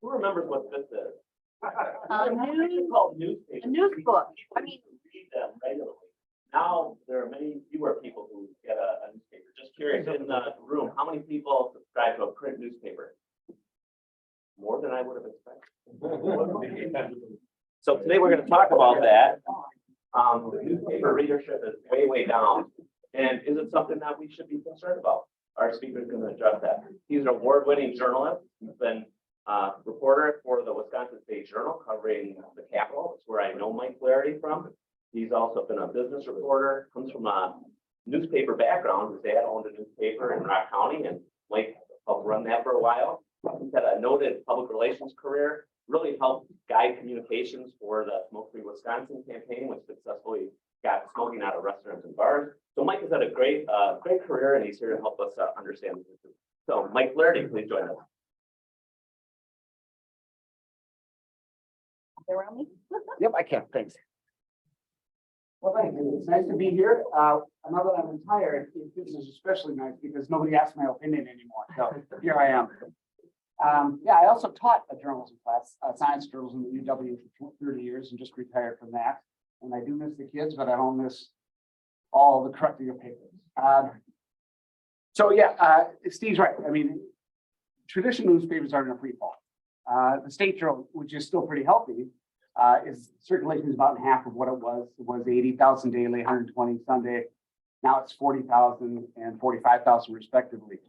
Who remembers what this is? News, Called newspapers. a news book. I mean, Read them regularly. Now, there are many fewer people who get a newspaper. Just curious, in the room, how many people subscribe to a print newspaper? More than I would have expected. So today we're going to talk about that. The newspaper readership is way down. And is it something that we should be concerned about? Our speaker is going to address that. He's an award-winning journalist. He's been a reporter for the Wisconsin State Journal covering the Capitol. That's where I know Mike Flaherty from. He's also been a business reporter, comes from a newspaper background. His dad owned a newspaper in Rock County, and Mike helped run that for a while. He's had a noted public relations career, really helped guide communications for the Smoke-Free Wisconsin campaign, which successfully got smoking out of restaurants and bars. So Mike has had a great career, and he's here to help us understand this. So Mike Flaherty, please join us. around me. Yep, I can. Thanks. Well, thank you. It's nice to be here. Now that I'm retired, this is especially nice because nobody asks my opinion anymore. So here I am. Yeah, I also taught a journalism class, science journalism at UW for 30 years and just retired from that. And I do miss the kids, but I don't miss all the correcting of papers. So yeah, Steve's right. I mean, traditional newspapers are in a free fall. The State Journal, which is still pretty healthy, is circulation is about half of what it was. It was 80,000 daily, 120 Sunday. Now it's 40,000 and 45,000 respectively.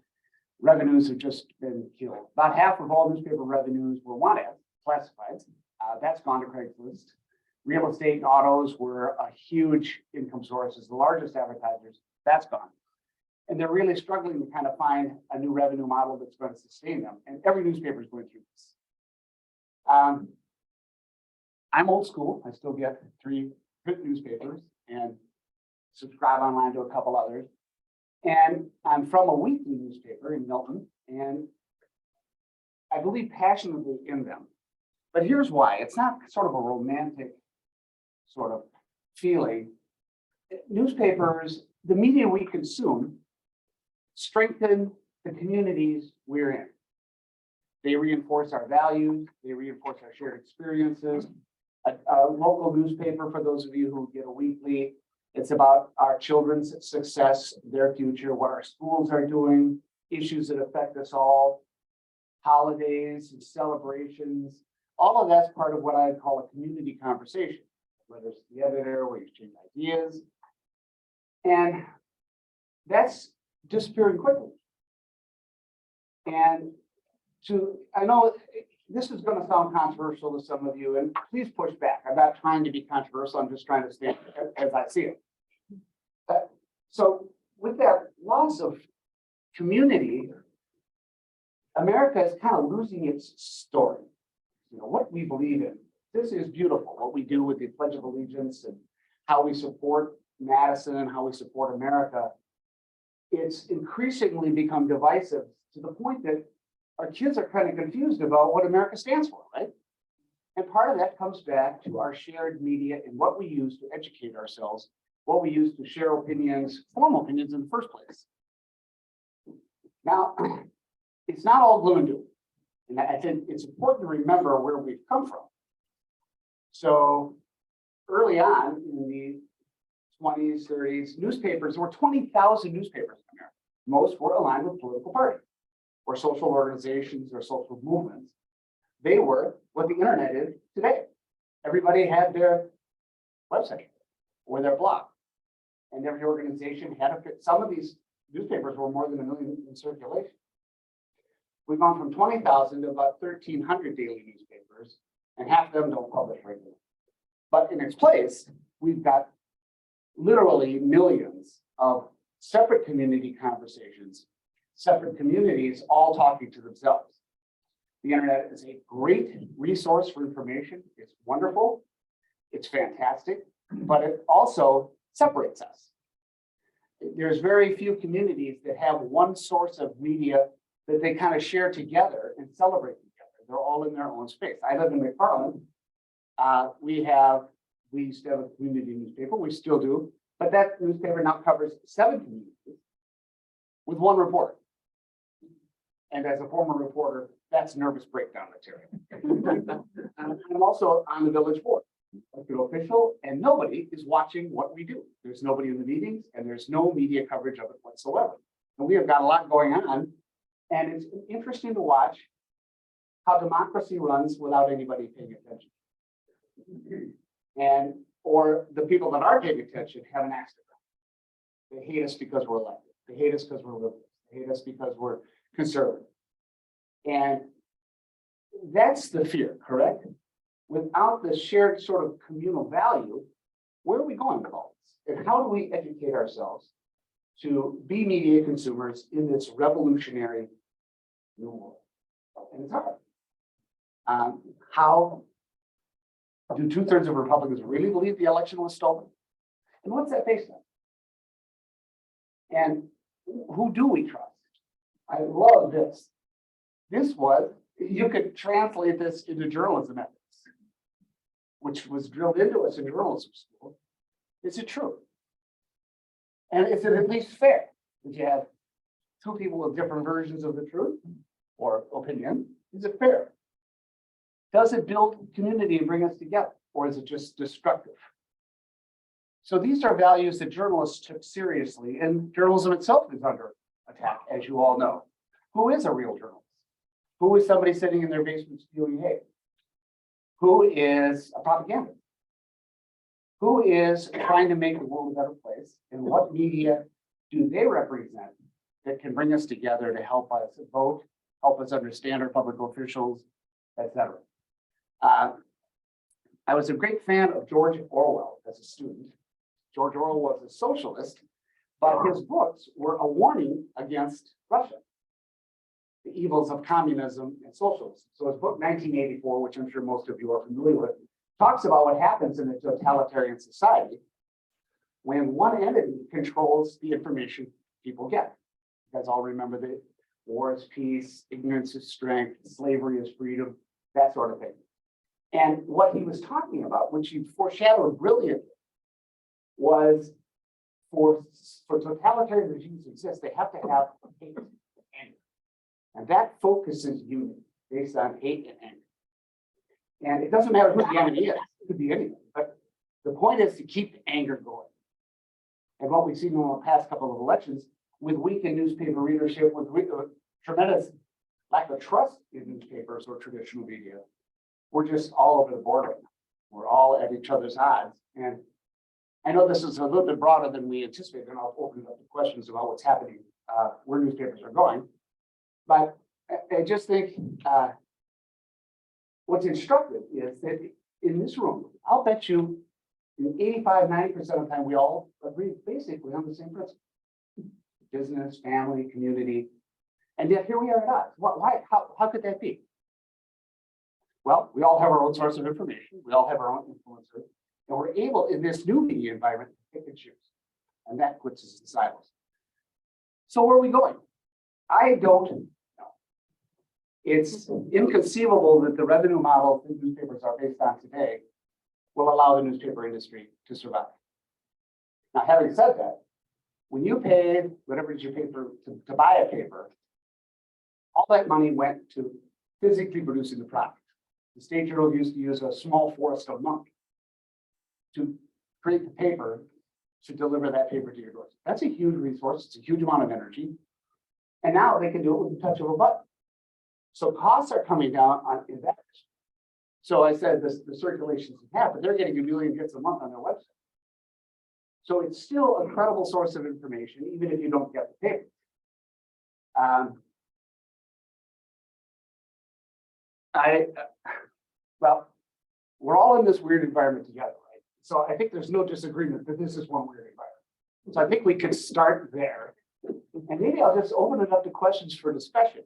Revenues have just been killed. About half of all newspaper revenues were want ads, classifieds. That's gone to Craigslist. Real estate and autos were a huge income sources, the largest advertisers. That's gone. And they're really struggling to kind of find a new revenue model that's going to sustain them. And every newspaper is going through this. I'm old school. I still get 3 print newspapers and subscribe online to a couple others. And I'm from a weekly newspaper in Milton, and I believe passionately in them. But here's why. It's not sort of a romantic sort of feeling. Newspapers, the media we consume, strengthen the communities we're in. They reinforce our values. They reinforce our shared experiences. A local newspaper, for those of you who get a weekly, it's about our children's success, their future, what our schools are doing, issues that affect us all, holidays and celebrations. All of that's part of what I'd call a community conversation, whether it's the editor, where you exchange ideas. And that's disappearing quickly. And I know this is going to sound controversial to some of you, and please push back. I'm not trying to be controversial. I'm just trying to stand as I see it. So with that loss of community, America is kind of losing its story. You know, what we believe in. This is beautiful, what we do with the Pledge of Allegiance and how we support Madison and how we support America. It's increasingly become divisive to the point that our kids are kind of confused about what America stands for, right? And part of that comes back to our shared media and what we use to educate ourselves, what we use to share opinions, formal opinions in the first place. Now, it's not all gloom and doom. And I think it's important to remember where we've come from. So early on in the 20s, 30s, newspapers, there were 20,000 newspapers in America. Most were aligned with political parties or social organizations or social movements. They were what the internet is today. Everybody had their website or their blog. And every organization had a fit. Some of these newspapers were more than 1 million in circulation. We've gone from 20,000 to about 1,300 daily newspapers, and half of them don't publish regularly. But in its place, we've got literally millions of separate community conversations, separate communities all talking to themselves. The internet is a great resource for information. It's wonderful. It's fantastic, but it also separates us. There's very few communities that have one source of media that they kind of share together and celebrate together. They're all in their own space. I live in McFarland. We used to have a community newspaper. We still do, but that newspaper now covers 7 communities with 1 report. And as a former reporter, that's nervous breakdown material. I'm also on the village board, elected official, and nobody is watching what we do. There's nobody in the meetings and there's no media coverage of it whatsoever. And we have got a lot going on. And it's interesting to watch how democracy runs without anybody paying attention. And, or the people that are paying attention have an axe to grind. They hate us because we're elected. They hate us because we're liberal. They hate us because we're conservative. And that's the fear, correct? Without the shared sort of communal value, where are we going with all this? And how do we educate ourselves to be media consumers in this revolutionary new world? And it's hard. How do 2/3 of Republicans really believe the election was stolen? And what's that based on? And who do we trust? I love this. This was, you could translate this into journalism ethics, which was drilled into us in journalism school. Is it true? And is it at least fair? If you have two people with different versions of the truth or opinion, is it fair? Does it build community and bring us together, or is it just destructive? So these are values that journalists took seriously, and journalism itself is under attack, as you all know. Who is a real journalist? Who is somebody sitting in their basement spewing hate? Who is a propagandist? Who is trying to make the world a better place? And what media do they represent that can bring us together to help us vote, help us understand our public officials, etc. I was a great fan of George Orwell as a student. George Orwell was a socialist, but his books were a warning against Russia, the evils of communism and socialism. So his book 1984, which I'm sure most of you are familiar with, talks about what happens in a totalitarian society when one entity controls the information people get. You guys all remember that war is peace, ignorance is strength, slavery is freedom, that sort of thing. And what he was talking about, which he foreshadowed brilliantly, was for totalitarian regimes to exist, they have to have hate and anger. And that focuses unity based on hate and anger. And it doesn't matter who the enemy is, it could be anything, but the point is to keep the anger going. And what we've seen in the past couple of elections, with weakened newspaper readership, with tremendous lack of trust in newspapers or traditional media, we're just all over the board right now. We're all at each other's odds. And I know this is a little bit broader than we anticipated, and I'll open it up to questions about what's happening, where newspapers are going. But I just think what's instructive is that in this room, I'll bet you 85, 90% of the time, we all agree basically on the same principle. Business, family, community. And yet here we are at odds. Why? How could that be? Well, we all have our own source of information. We all have our own influencers. And we're able, in this new media environment, to pick and choose. And that puts us in silos. So where are we going? I don't know. It's inconceivable that the revenue model that newspapers are based on today will allow the newspaper industry to survive. Now, having said that, when you paid whatever you paid to buy a paper, all that money went to physically producing the product. The State Journal used to use a small forest of money to create the paper to deliver that paper to your doors. That's a huge resource. It's a huge amount of energy. And now they can do it with the touch of a button. So costs are coming down on investors. So I said the circulation's in half, but they're getting 1 million hits a month on their website. So it's still a credible source of information, even if you don't get the paper. Well, we're all in this weird environment together, right? So I think there's no disagreement that this is one weird environment. So I think we could start there. And maybe I'll just open it up to questions for discussion.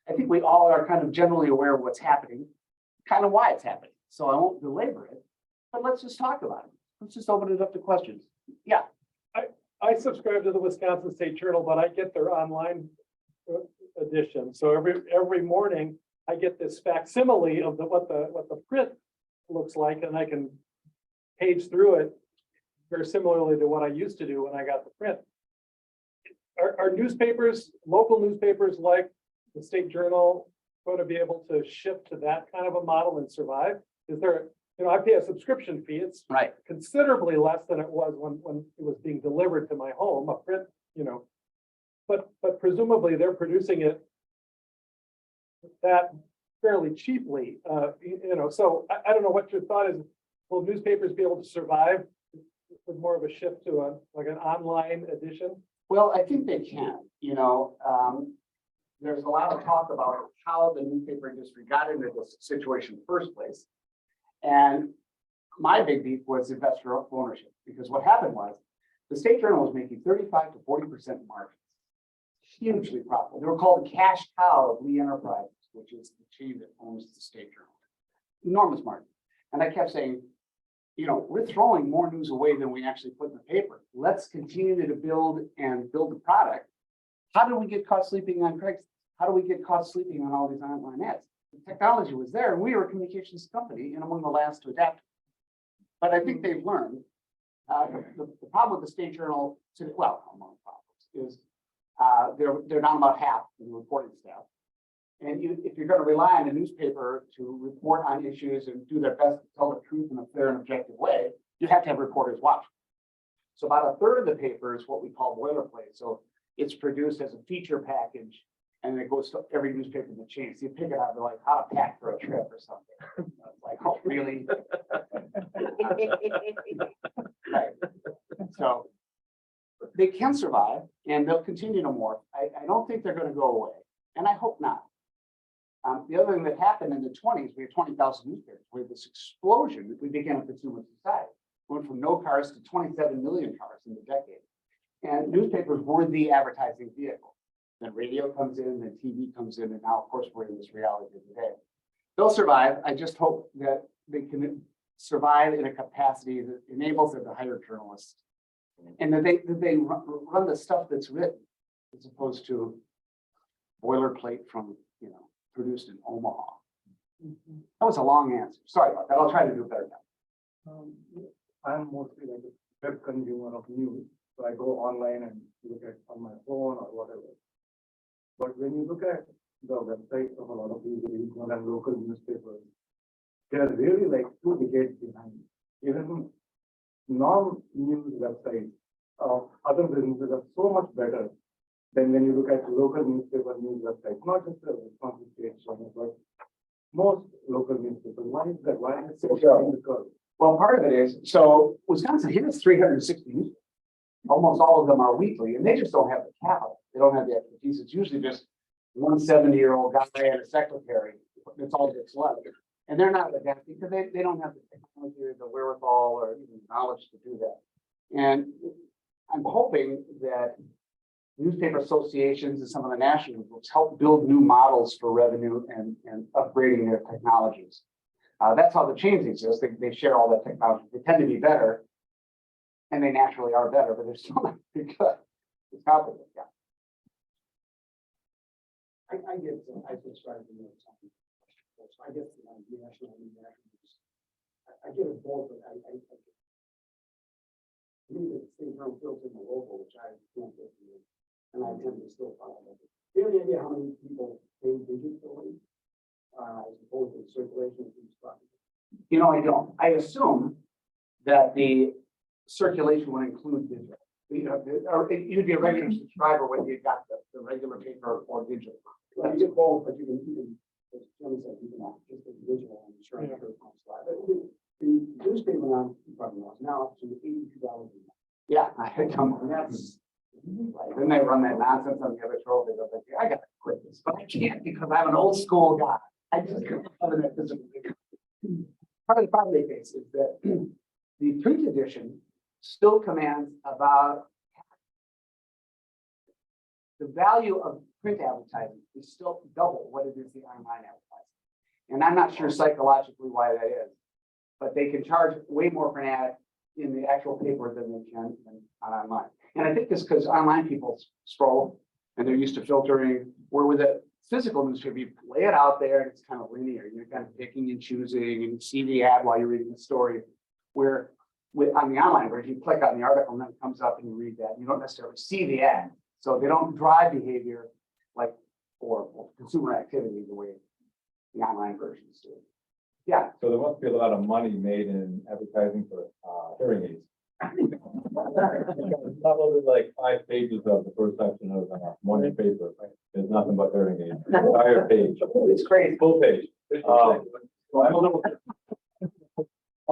I think we all are kind of generally aware of what's happening, kind of why it's happening. So I won't belabor it, but let's just talk about it. Let's just open it up to questions. Yeah. I subscribe to the Wisconsin State Journal, but I get their online edition. So every morning I get this facsimile of what the print looks like, and I can page through it very similarly to what I used to do when I got the print. Are newspapers, local newspapers like the State Journal going to be able to shift to that kind of a model and survive? Is there, I pay a subscription fee. It's Right. considerably less than it was when it was being delivered to my home, a print, but presumably they're producing it that fairly cheaply, so I don't know what your thought is. Will newspapers be able to survive with more of a shift to like an online edition? Well, I think they can, there's a lot of talk about how the newspaper industry got into this situation in the first place. And my big beef was investor ownership, because what happened was the State Journal was making 35 to 40% margins. Hugely profitable. They were called the cash cow of Lee Enterprises, which is the chain that owns the State Journal. Enormous margin. And I kept saying, we're throwing more news away than we actually put in the paper. Let's continue to build the product. How do we get caught sleeping on Craigslist? How do we get caught sleeping on all these online ads? The technology was there, and we were a communications company and among the last to adapt. But I think they've learned. The problem with the State Journal, among problems, is they're down about half in the reporting staff. And if you're going to rely on a newspaper to report on issues and do their best to tell the truth in a fair and objective way, you have to have reporters watch. So about a third of the paper is what we call boilerplate. So it's produced as a feature package, and it goes to every newspaper in the chain. So you pick it out, they're like, how to pack for a trip or something. Like, oh, really? Right. So they can survive, and they'll continue to morph. I don't think they're going to go away, and I hope not. The other thing that happened in the 20s, we had 20,000 newspapers. We had this explosion. We became a consumer society. We went from no cars to 27 million cars in the decade. And newspapers were the advertising vehicle. Then radio comes in, then TV comes in, and now, of course, we're in this reality today. They'll survive. I just hope that they can survive in a capacity that enables them to hire journalists, and that they run the stuff that's written, as opposed to boilerplate from, produced in Omaha. That was a long answer. Sorry about that. I'll try to do a better job. I'm mostly like a web consumer of news. So I go online and look at on my phone or whatever. But when you look at the websites of a lot of these regional and local newspapers, they're really like 2 decades behind. Even non-news websites of other businesses are so much better than when you look at local newspaper news websites, not just the Wisconsin State Journal, but most local newspapers. Why is that? Why is it so behind the curve? Well, part of it is, so Wisconsin has 360 newspapers. Almost all of them are weekly, and they just don't have the capital. They don't have the expertise. It's usually just one 70-year-old guy and a secretary. That's all that's left. And they're not adapting because they don't have the technology or the wherewithal or even knowledge to do that. And I'm hoping that newspaper associations and some of the national groups help build new models for revenue and upgrading their technologies. That's how the chains exist. They share all that technology. They tend to be better, and they naturally are better, but they're still not very good. It's complicated. Yeah. I get, I subscribe to know something. I get the national and international. I get it both, but I believe that things are built in the local, which I can't get to, and I tend to still follow it. Do you have any idea how many people pay digitally, as opposed to circulation of these products? I don't. I assume that the circulation would include digital. Or you'd be a regular subscriber when you got the regular paper or digital. Well, you get both, but you can, as Jim said, you can have just the digital and sure. The newspaper now, you probably know, is now up to $82. Yeah, I had come, and that's, then they run that nonsense on the other trophy. They're like, I gotta quit this, but I can't because I'm an old school guy. I just couldn't have that physical. Part of the problem they face is that the print edition still commands about the value of print advertising is still double what it is the online advertising. And I'm not sure psychologically why that is, but they can charge way more for an ad in the actual paper than they can on online. And I think this because online people scroll and they're used to filtering, where with a physical newspaper, you lay it out there and it's kind of linear. You're kind of picking and choosing and you see the ad while you're reading the story. Where on the online version, you click on the article and then it comes up and you read that. You don't necessarily see the ad. So they don't drive behavior like or consumer activity the way the online versions do. Yeah, So there must be a lot of money made in advertising for hearing aids. Probably like 5 pages of the first section of the morning paper. There's nothing but hearing aids. Entire page. it's crazy. Full page. So I'm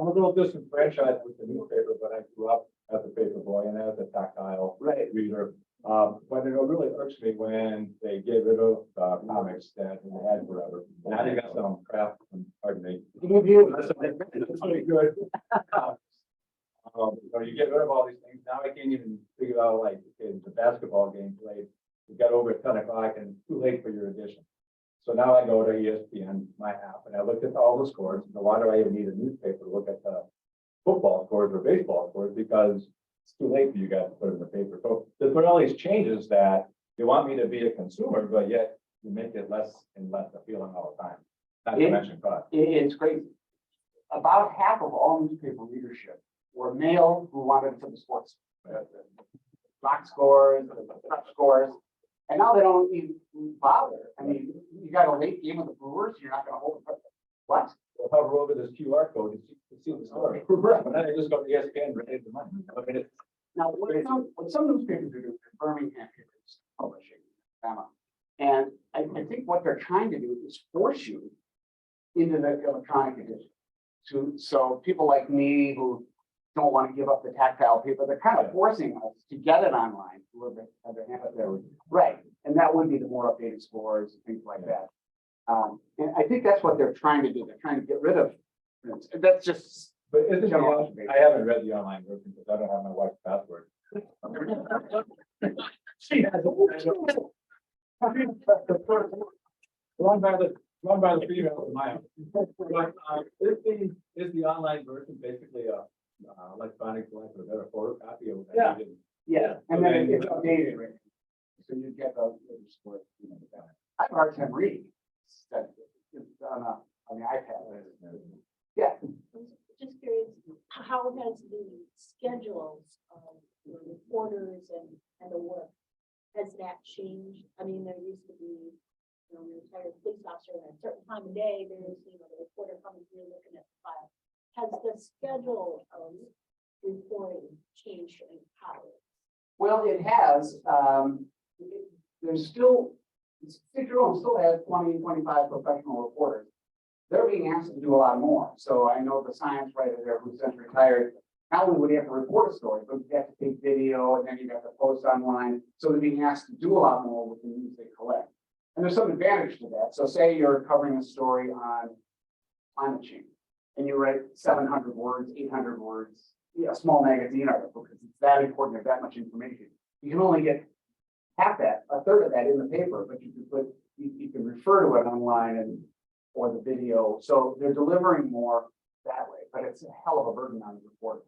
a little disenfranchised with the newspaper, but I grew up as a paper boy and as a tactile Right. reader. But it really irks me when they get rid of comics that we had forever. Now they got some crap, pardon me. That's pretty good. You get rid of all these things. Now I can't even figure out, like, okay, the basketball game played. We got over at 10 o'clock and it's too late for your edition. So now I go to ESPN, my app, and I look at all the scores. So why do I even need a newspaper to look at the football scores or baseball scores? Because it's too late for you guys to put it in the paper. So there's been all these changes that you want me to be a consumer, but yet you make it less and less appealing all the time. Not to mention cost. It's crazy. About half of all newspaper readership were male who wanted to put the sports, box scores, the prep scores, and now they don't even bother. I mean, you got a late game with the Brewers, you're not going to hold it. What? We'll hover over this QR code to see the story. Right. And then I just go to ESPN and raise the money. I mean, it's Now, what some newspapers are doing, Birmingham papers publishing, and I think what they're trying to do is force you into the electronic edition. So people like me who don't want to give up the tactile paper, they're kind of forcing us to get it online. Right, and that would be the more updated scores and things like that. And I think that's what they're trying to do. They're trying to get rid of. That's just. But isn't the, General I haven't read the online version because I don't have my wife's password. She has Run by the female in my house. But, is the online version basically a electronic, like a better photocopy of? Yeah. Yeah, and then it's updated, right? So you get the split. I have a hard time reading. On the iPad. Yeah. Just curious, how has the schedules of the reporters and the work, has that changed? I mean, there used to be, you know, a retired police officer at a certain time of day, there's, you know, the reporter coming through looking at the file. Has the schedule of reporting changed in college? Well, it has. There's still, Journal still has 20, 25 professional reporters. They're being asked to do a lot more. So I know the science writer there who's since retired, not only would he have to report a story, but you have to take video and then you have to post online. So they're being asked to do a lot more with the news they collect. And there's some advantage to that. So say you're covering a story on climate change and you write 700 words, 800 words, a small magazine article, because it's that important, there's that much information. You can only get half that, a third of that in the paper, but you can refer to it online or the video. So they're delivering more that way, but it's a hell of a burden on the reporter.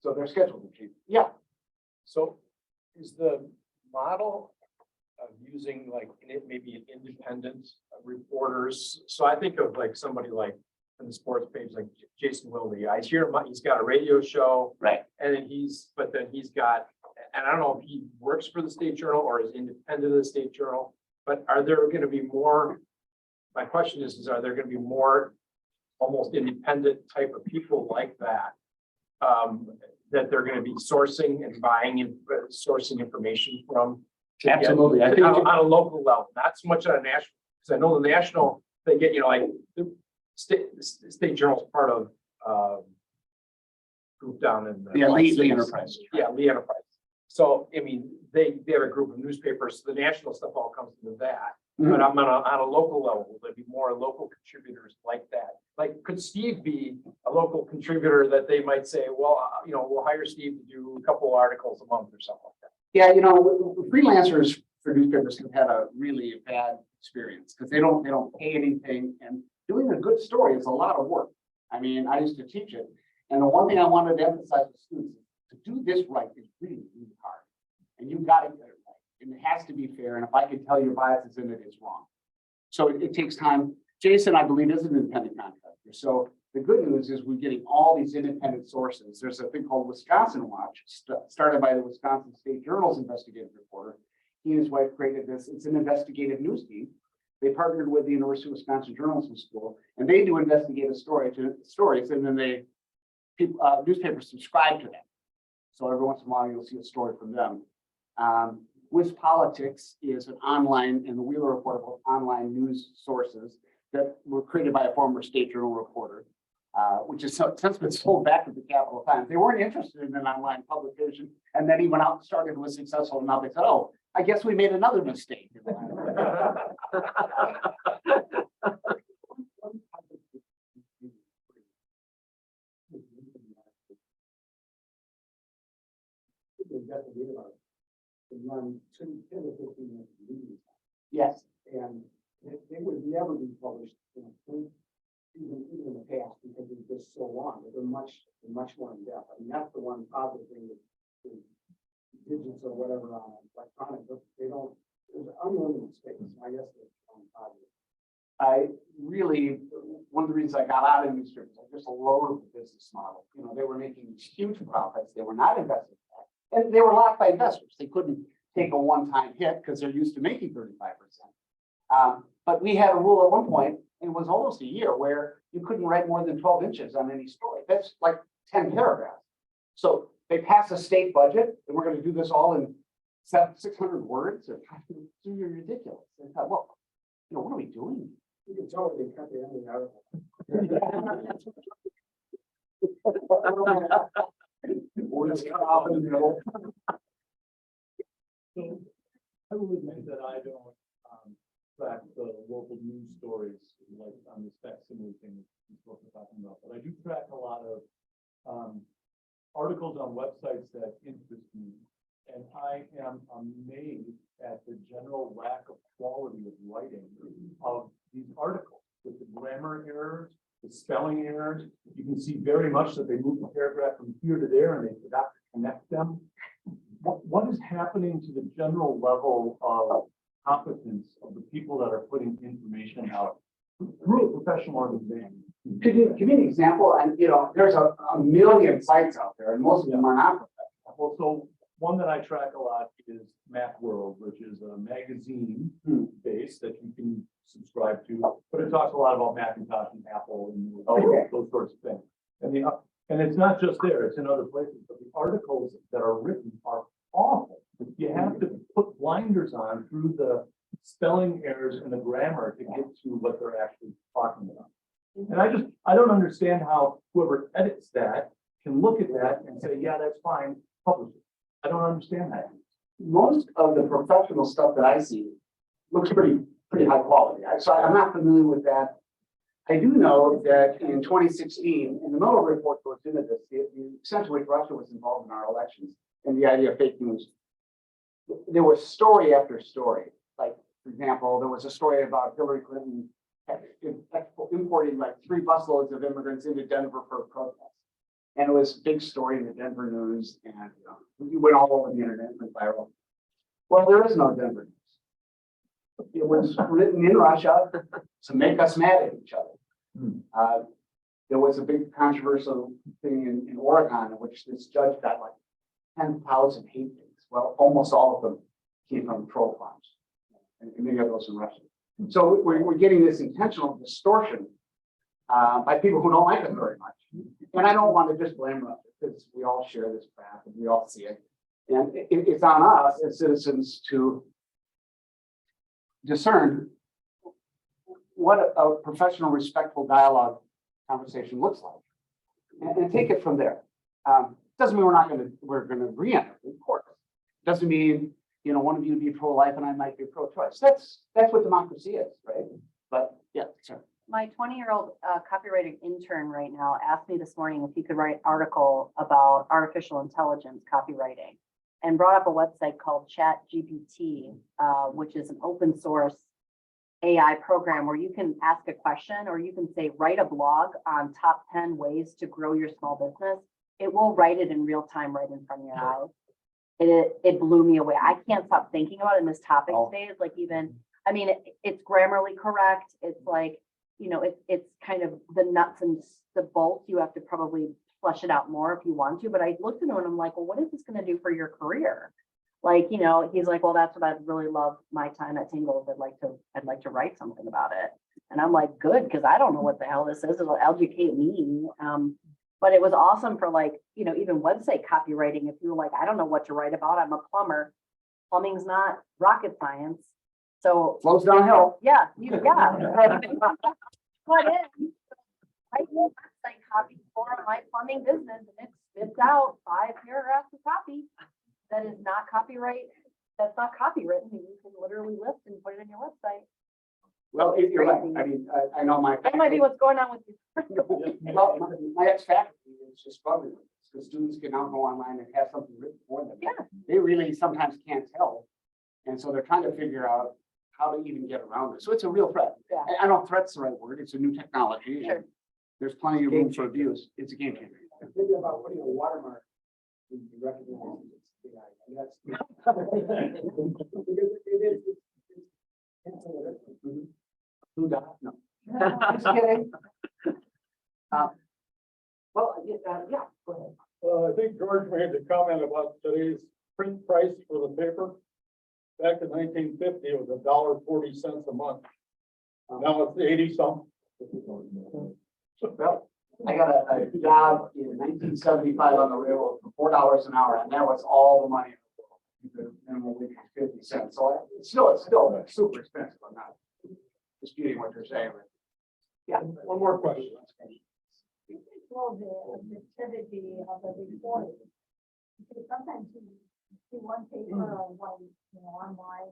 So their schedule will change. Yeah. So is the model of using like maybe independent reporters? So I think of like somebody like on the sports page, like Jason Wilde. I hear he's got a radio show, Right. and then he's got, and I don't know if he works for the State Journal or is independent of the State Journal, but are there going to be more? My question is are there going to be more almost independent type of people like that, that they're going to be sourcing and buying and sourcing information from? Absolutely. I think On a local level, not so much on a national, because I know the national, they get, you know, like the State Journal's part of group down in the Lee Enterprise. Yeah, Lee Enterprise. So, I mean, they have a group of newspapers, so the national stuff all comes into that. But I'm on a local level, will there be more local contributors like that? Like, could Steve be a local contributor that they might say, well, you know, we'll hire Steve to do a couple of articles a month or something like that? Yeah, you know, freelancers for newspapers have had a really bad experience because they don't pay anything, and doing a good story is a lot of work. I mean, I used to teach it, and the one thing I wanted to emphasize to students is to do this right is really, really hard, and you've got to get it right. And it has to be fair. And if I can tell your biases in it, it's wrong. So it takes time. Jason, I believe, is an independent contractor. So the good news is we're getting all these independent sources. There's a thing called Wisconsin Watch, started by the Wisconsin State Journal's investigative reporter. he and his wife created this. It's an investigative news team. They partnered with the University of Wisconsin Journalism School, and they do investigative stories, and then newspapers subscribe to them. So every once in a while, you'll see a story from them. With Politics is an online, and the Wheeler Report are online news sources that were created by a former State Journal reporter, which has since been sold back to the Capital Times. They weren't interested in an online publication, and then he went out and started, was successful, and now they said, oh, I guess we made another mistake. Investigative article to run 10 to 15 minutes of meetings. Yes. And they would never be published in print, even in the past, because they're just so long, but they're much more in depth. I mean, that's the one positive thing with digits or whatever on electronic, but they don't, there's unlimited space. I guess that's positive. I really, one of the reasons I got out of newspapers, I just loathed the business model. You know, they were making these huge profits. They were not invested back, and they were locked by investors. They couldn't take a one-time hit because they're used to making 35%. But we had a rule at one point, and it was almost a year, where you couldn't write more than 12 inches on any story. That's like 10 paragraphs. So they passed a state budget, and we're going to do this all in 600 words. It's ridiculous. I thought, well, you know, what are we doing? You can tell they cut the end of the article. Words cut off in the middle. So I will admit that I don't track the local news stories like on this facsimile thing that we're talking about, but I do track a lot of articles on websites that interest me. And I am amazed at the general lack of quality of writing of these articles, with the grammar errors, the spelling errors. You can see very much that they moved the paragraph from here to there and they forgot to connect them. What is happening to the general level of competence of the people that are putting information out through a professional organization? Could you give me an example? And you know, there's a million sites out there, and most of them are not professional. Well, so one that I track a lot is Macworld, which is a magazine base that you can subscribe to, but it talks a lot about Macintosh and Apple and those sorts of things. And it's not just there, it's in other places, but the articles that are written are awful. You have to put blinders on through the spelling errors and the grammar to get to what they're actually talking about. And I don't understand how whoever edits that can look at that and say, yeah, that's fine, publish it. I don't understand that. Most of the professional stuff that I see looks pretty high quality. So I'm not familiar with that. I do know that in 2016, in the Miller report goes into this, essentially Russia was involved in our elections and the idea of fake news. There was story after story. Like, for example, there was a story about Hillary Clinton importing like 3 busloads of immigrants into Denver for a protest. And it was a big story in the Denver news, and we went all over the internet and went viral. Well, there is no Denver news. It was written in Russia to make us mad at each other. There was a big controversial thing in Oregon in which this judge got like 10,000 hate things. Well, almost all of them came from troll farms, and many of those in Russia. So we're getting this intentional distortion by people who don't like us very much. And I don't want to just blame Russia, because we all share this crap and we all see it. And it's on us as citizens to discern what a professional, respectful dialogue conversation looks like, and take it from there. Doesn't mean we're going to agree on it, of course. Doesn't mean, you know, one of you would be pro-life and I might be pro-choice. That's what democracy is, right? But yeah, sure. My 20-year-old copywriting intern right now asked me this morning if he could write an article about artificial intelligence copywriting, and brought up a website called ChatGPT, which is an open source AI program where you can ask a question, or you can say, write a blog on top 10 ways to grow your small business. It will write it in real time right in front of your eyes. It blew me away. I can't stop thinking about it in this topic today. It's like, even, I mean, it's grammarly correct. It's like, you know, it's kind of the nuts and the bolts. You have to probably flesh it out more if you want to. But I looked at it and I'm like, well, what is this going to do for your career? Like, you know, he's like, well, that's what I'd really love my time at Tingles. I'd like to write something about it. And I'm like, good, because I don't know what the hell this is. It'll educate me. But it was awesome for like, you know, even website copywriting. If you were like, I don't know what to write about, I'm a plumber. Plumbing's not rocket science. So Flows downhill. yeah, yeah. But I do website copy for my plumbing business and it spits out 5 paragraphs of copy that is not copyright, that's not copywritten, and you can literally lift and put it in your website. Well, you're right. I mean, I know my. That might be what's going on with you. Well, my ex-faculty is just struggling with this, because students can now go online and have something written for them. Yeah. They really sometimes can't tell. And so they're trying to figure out how to even get around it. So it's a real threat. Yeah. I don't threat's the right word. It's a new technology. and Sure. There's plenty of room for abuse. It's a game changer. I'm thinking about putting a watermark in the recognizing it's AI, and that's. Because it is, it's. Who died? No. Just kidding. Well, yeah, go ahead. I think George made the comment about today's print price for the paper. Back in 1950, it was $1.40 a month. Now it's 80 some. Well, I got a job in 1975 on the railroad for $4 an hour, and that was all the money. The minimum wage was 50 cents. So it's still super expensive. I'm not disputing what you're saying. But yeah, one more question. Well, the activity of the reporting. Because sometimes you see one paper or one, you know, online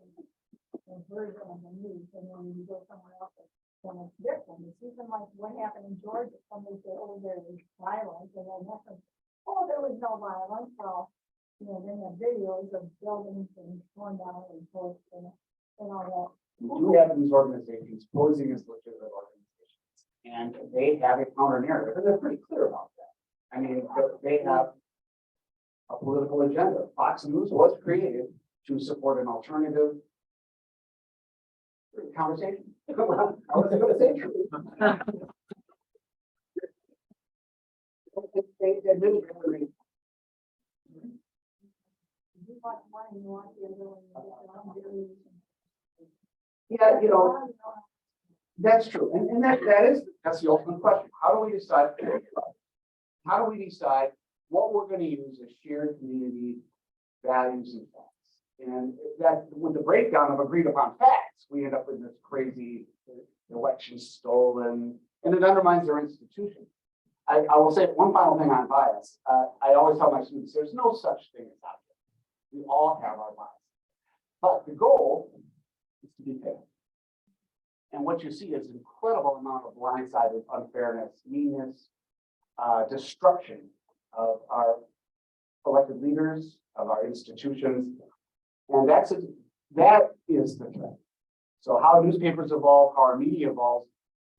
version of the news, and then you go somewhere else and it's different. It's even like what happened in Georgia. Somebody said, oh, there was violence, and then nothing. Oh, there was no violence. Well, you know, then the videos of buildings and torn down and forth and all that. We do have these organizations posing as legitimate organizations, and they have a counter narrative, and they're pretty clear about that. I mean, they have a political agenda. Fox News was created to support an alternative conversation. I was going to say true. They admitted everything. You want one and you want the other one. Yeah, you know, that's true. And that's the ultimate question. How do we decide? How do we decide what we're going to use as shared community values and facts? And that with the breakdown of agreed upon facts, we end up with this crazy election stolen, and it undermines our institution. I will say one final thing on bias. I always tell my students, there's no such thing as object. We all have our bias. But the goal is to be fair. And what you see is an incredible amount of blindsided unfairness, meanness, destruction of our elected leaders, of our institutions. And that is the threat. So how newspapers evolve, how our media evolves,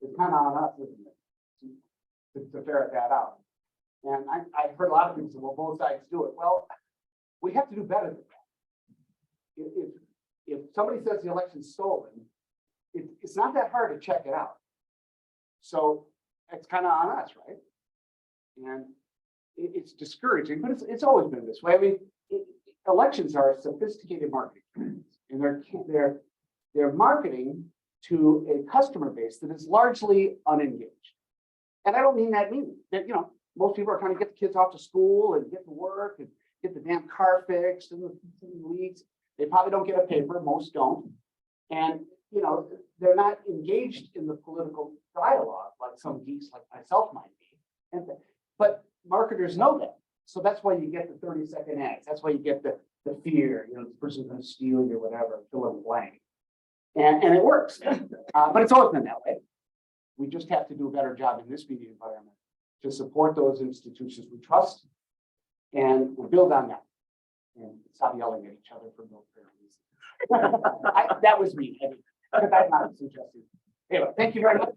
is kind of on us, isn't it? To ferret that out. And I've heard a lot of people say, well, both sides do it. Well, we have to do better than that. If somebody says the election's stolen, it's not that hard to check it out. So it's kind of on us, right? And it's discouraging, but it's always been this way. I mean, elections are sophisticated marketing, and they're marketing to a customer base that is largely unengaged. And I don't mean that mean that, you know, most people are trying to get the kids off to school and get to work and get the damn car fixed and the leagues. They probably don't get a paper, most don't. And, you know, they're not engaged in the political dialogue like some geeks like myself might be. But marketers know that. So that's why you get the 30-second ads. That's why you get the fear, you know, this person's going to steal you or whatever, fill in the blank. And it works. But it's always been that way. We just have to do a better job in this media environment to support those institutions we trust and we'll build on that. And stop yelling at each other for no fair reason. That was me. I'm not suggesting. Anyway, thank you very much.